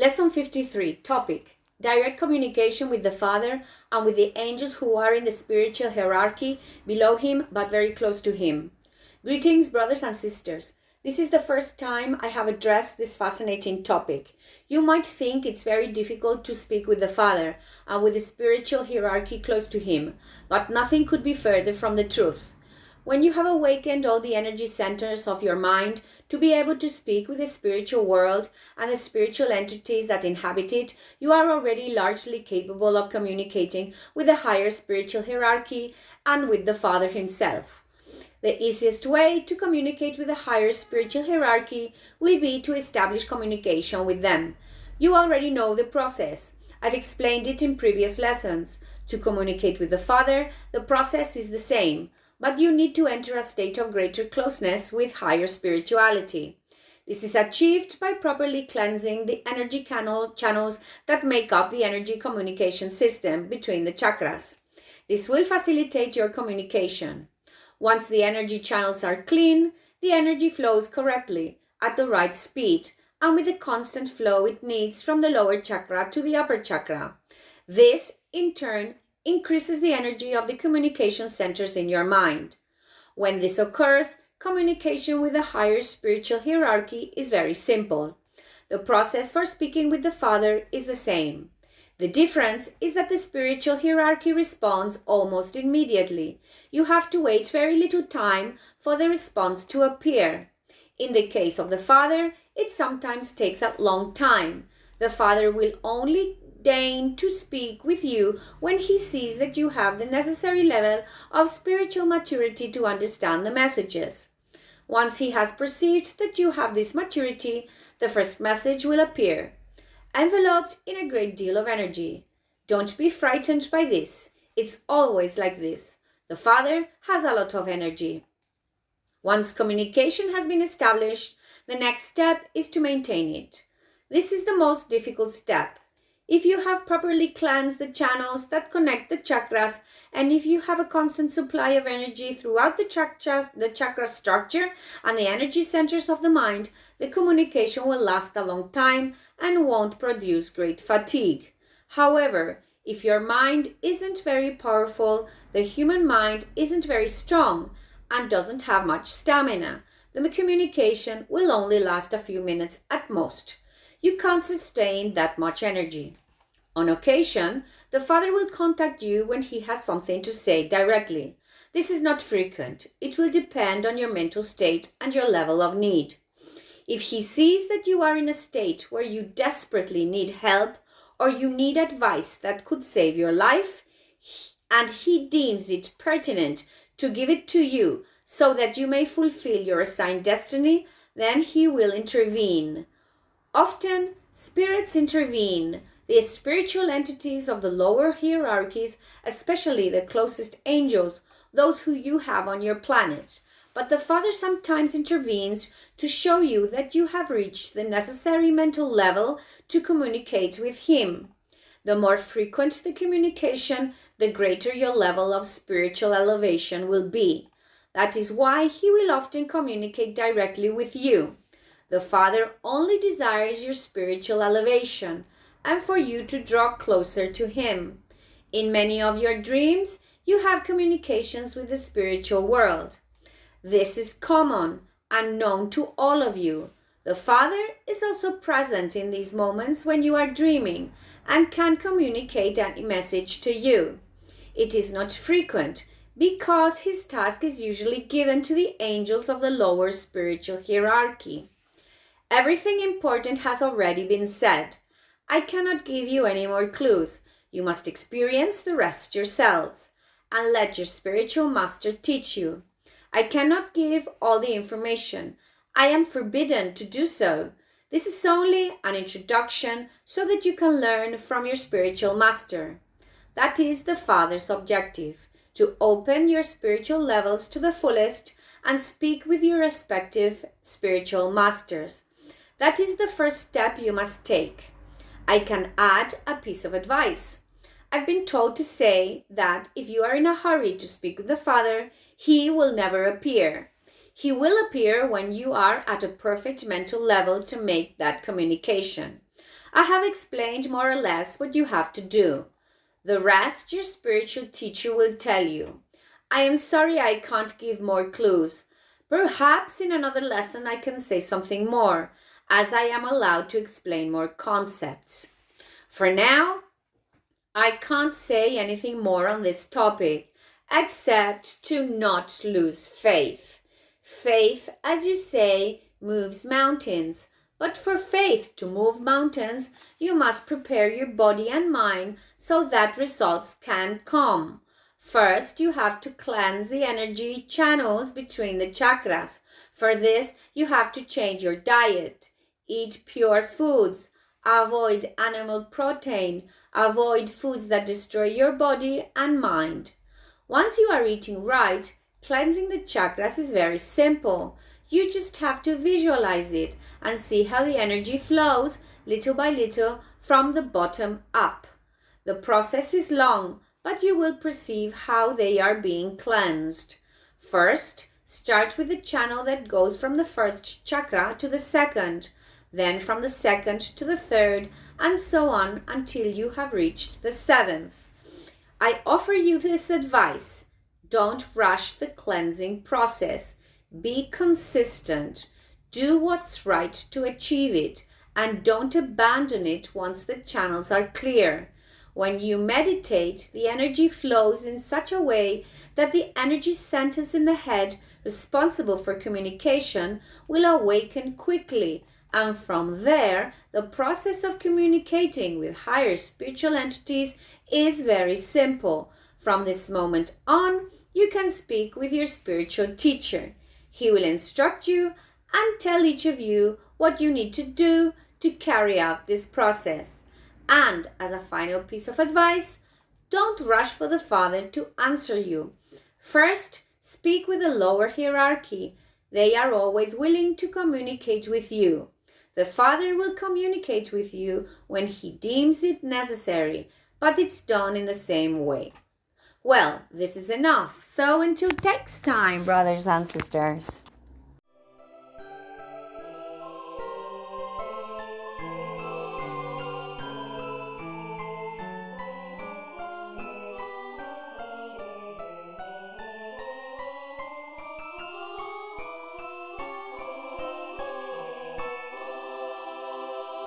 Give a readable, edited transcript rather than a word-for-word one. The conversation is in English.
Lesson 53, topic: direct communication with the Father and with the angels who are in the spiritual hierarchy below him but very close to him. Greetings, brothers and sisters. This is the first time I have addressed this fascinating topic. You might think it's very difficult to speak with the Father and with the spiritual hierarchy close to him, but nothing could be further from the truth. When you have awakened all the energy centers of your mind to be able to speak with the spiritual world and the spiritual entities that inhabit it, you are already largely capable of communicating with the higher spiritual hierarchy and with the Father himself. The easiest way to communicate with the higher spiritual hierarchy will be to establish communication with them. You already know the process. I've explained it in previous lessons. To communicate with the Father, the process is the same, but you need to enter a state of greater closeness with higher spirituality. This is achieved by properly cleansing the energy channels that make up the energy communication system between the chakras. This will facilitate your communication. Once the energy channels are clean, the energy flows correctly, at the right speed, and with the constant flow it needs from the lower chakra to the upper chakra. This, in turn, increases the energy of the communication centers in your mind. When this occurs, communication with the higher spiritual hierarchy is very simple. The process for speaking with the Father is the same. The difference is that the spiritual hierarchy responds almost immediately. You have to wait very little time for the response to appear. In the case of the Father, it sometimes takes a long time. The Father will only deign to speak with you when he sees that you have the necessary level of spiritual maturity to understand the messages. Once he has perceived that you have this maturity, the first message will appear, enveloped in a great deal of energy. Don't be frightened by this. It's always like this. The Father has a lot of energy. Once communication has been established, the next step is to maintain it. This is the most difficult step. If you have properly cleansed the channels that connect the chakras, and if you have a constant supply of energy throughout the chakra structure and the energy centers of the mind, the communication will last a long time and won't produce great fatigue. However, if your mind isn't very powerful, the human mind isn't very strong and doesn't have much stamina, the communication will only last a few minutes at most. You can't sustain that much energy. On occasion, the Father will contact you when he has something to say directly. This is not frequent. It will depend on your mental state and your level of need. If he sees that you are in a state where you desperately need help or you need advice that could save your life, and he deems it pertinent to give it to you so that you may fulfill your assigned destiny, then he will intervene. Often, spirits intervene, the spiritual entities of the lower hierarchies, especially the closest angels, those who you have on your planet. But the Father sometimes intervenes to show you that you have reached the necessary mental level to communicate with him. The more frequent the communication, the greater your level of spiritual elevation will be. That is why he will often communicate directly with you. The Father only desires your spiritual elevation and for you to draw closer to him. In many of your dreams, you have communications with the spiritual world. This is common and known to all of you. The Father is also present in these moments when you are dreaming and can communicate a message to you. It is not frequent because his task is usually given to the angels of the lower spiritual hierarchy. Everything important has already been said. I cannot give you any more clues. You must experience the rest yourselves and let your spiritual master teach you. I cannot give all the information. I am forbidden to do so. This is only an introduction so that you can learn from your spiritual master. That is the Father's objective, to open your spiritual levels to the fullest and speak with your respective spiritual masters. That is the first step you must take. I can add a piece of advice. I've been told to say that if you are in a hurry to speak with the Father, he will never appear. He will appear when you are at a perfect mental level to make that communication. I have explained more or less what you have to do. The rest your spiritual teacher will tell you. I am sorry I can't give more clues. Perhaps in another lesson I can say something more, as I am allowed to explain more concepts. For now, I can't say anything more on this topic, except to not lose faith. Faith, as you say, moves mountains. But for faith to move mountains, you must prepare your body and mind so that results can come. First, you have to cleanse the energy channels between the chakras. For this, you have to change your diet. Eat pure foods. Avoid animal protein. Avoid foods that destroy your body and mind. Once you are eating right, cleansing the chakras is very simple. You just have to visualize it and see how the energy flows little by little from the bottom up. The process is long, but you will perceive how they are being cleansed. First, start with the channel that goes from the first chakra to the second, then from the second to the third, and so on until you have reached the seventh. I offer you this advice. Don't rush the cleansing process. Be consistent. Do what's right to achieve it, and don't abandon it once the channels are clear. When you meditate, the energy flows in such a way that the energy centers in the head responsible for communication will awaken quickly, and from there, the process of communicating with higher spiritual entities is very simple. From this moment on, you can speak with your spiritual teacher. He will instruct you and tell each of you what you need to do to carry out this process. And as a final piece of advice, don't rush for the Father to answer you. First, speak with the lower hierarchy. They are always willing to communicate with you. The Father will communicate with you when he deems it necessary, but it's done in the same way. Well, this is enough. So until next time, brothers and sisters.